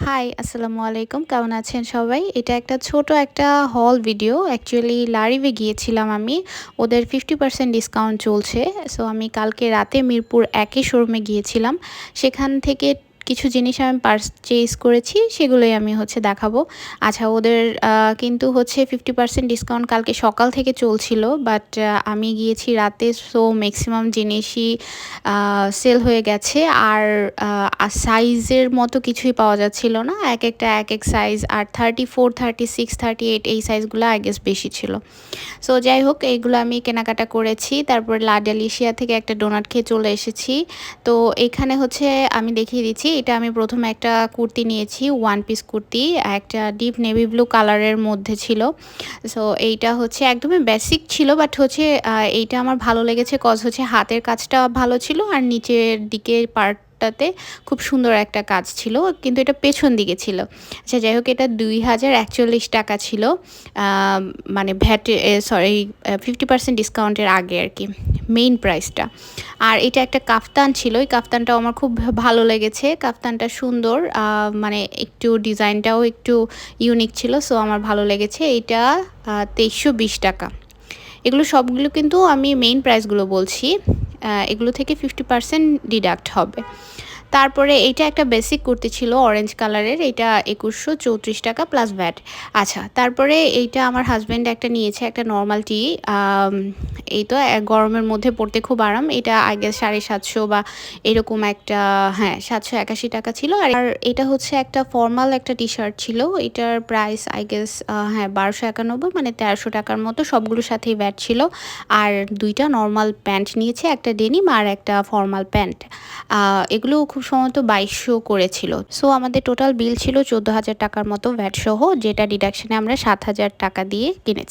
High, আসসালামু আলাইকুম। কেমন আছেন সবাই? এটা একটা ছোট একটা হল ভিডিও। অ্যাকচুয়ালি লারিভে গিয়েছিলাম আমি। ওদের 50% ডিসকাউন্ট চলছে। সো আমি কালকে রাতে মিরপুর ১ এ শোরুমে গিয়েছিলাম। সেখান থেকে কিছু জিনিস আমি পারচেজ করেছি, সেগুলোই আমি দেখাবো। আচ্ছা, ওদের কিন্তু 50% ডিসকাউন্ট কালকে সকাল থেকে চলছিল। বাট আমি গিয়েছি রাতে, সো ম্যাক্সিমাম জিনিসই সেল হয়ে গেছে। আর সাইজের মতো কিছুই পাওয়া যাচ্ছিল না। একেকটা একেক সাইজ। আর 34, 36, 38 এই সাইজগুলো আই গেস বেশি ছিল। সো যাই হোক, এইগুলো আমি কেনাকাটা করেছি। তারপর লা ডেলিশিয়া থেকে একটা ডোনাট খেয়ে চলে এসেছি। তো এখানে আমি দেখিয়ে দিচ্ছি। এটা আমি প্রথমে একটা কুর্তি নিয়েছি, ওয়ান পিস কুর্তি। একটা ডিপ নেভি ব্লু কালারের মধ্যে ছিল। সো এইটা একদমই বেসিক ছিল, বাট এইটা আমার ভালো লেগেছে কজ হাতের কাজটা ভালো ছিল আর নিচের দিকের পার্টটাতে খুব সুন্দর একটা কাজ ছিল, কিন্তু এটা পেছন দিকে ছিল। আচ্ছা যাই হোক, এটা 2041 টাকা ছিল, মানে সরি 50% ডিসকাউন্টের আগে আর কি, মেইন প্রাইসটা। আর এটা একটা কাফতান ছিল, এই কাফতানটাও আমার খুব ভালো লেগেছে। কাফতানটা সুন্দর, মানে একটু ডিজাইনটাও একটু ইউনিক ছিল, সো আমার ভালো লেগেছে। এইটা 2320 টাকা। এগুলো সবগুলো কিন্তু আমি মেইন প্রাইসগুলো বলছি, এগুলো থেকে 50% ডিডাক্ট হবে। তারপরে এইটা একটা বেসিক কুর্তি ছিল অরেঞ্জ কালারের, এটা 2134 টাকা প্লাস ভ্যাট। আচ্ছা, তারপরে এইটা আমার হাজব্যান্ড একটা নিয়েছে, একটা নর্মাল টি। এই তো গরমের মধ্যে পরতে খুব আরাম। এটা আগে 750 বা এরকম একটা, হ্যাঁ 781 টাকা ছিল। আর এটা একটা ফর্মাল একটা টি শার্ট ছিল। এটার প্রাইস আই গেস হ্যাঁ 1291, মানে 1300 টাকার মতো। সবগুলোর সাথেই ভ্যাট ছিল। আর দুইটা নর্মাল প্যান্ট নিয়েছে, একটা ডেনিম আর একটা ফর্মাল প্যান্ট। এগুলো খুব সম্ভবত 2200 করেছিল। সো আমাদের টোটাল বিল ছিল 14,000 টাকার মতো ভ্যাট সহ, যেটা ডিডাকশনে আমরা 7,000 টাকা দিয়ে কিনেছি।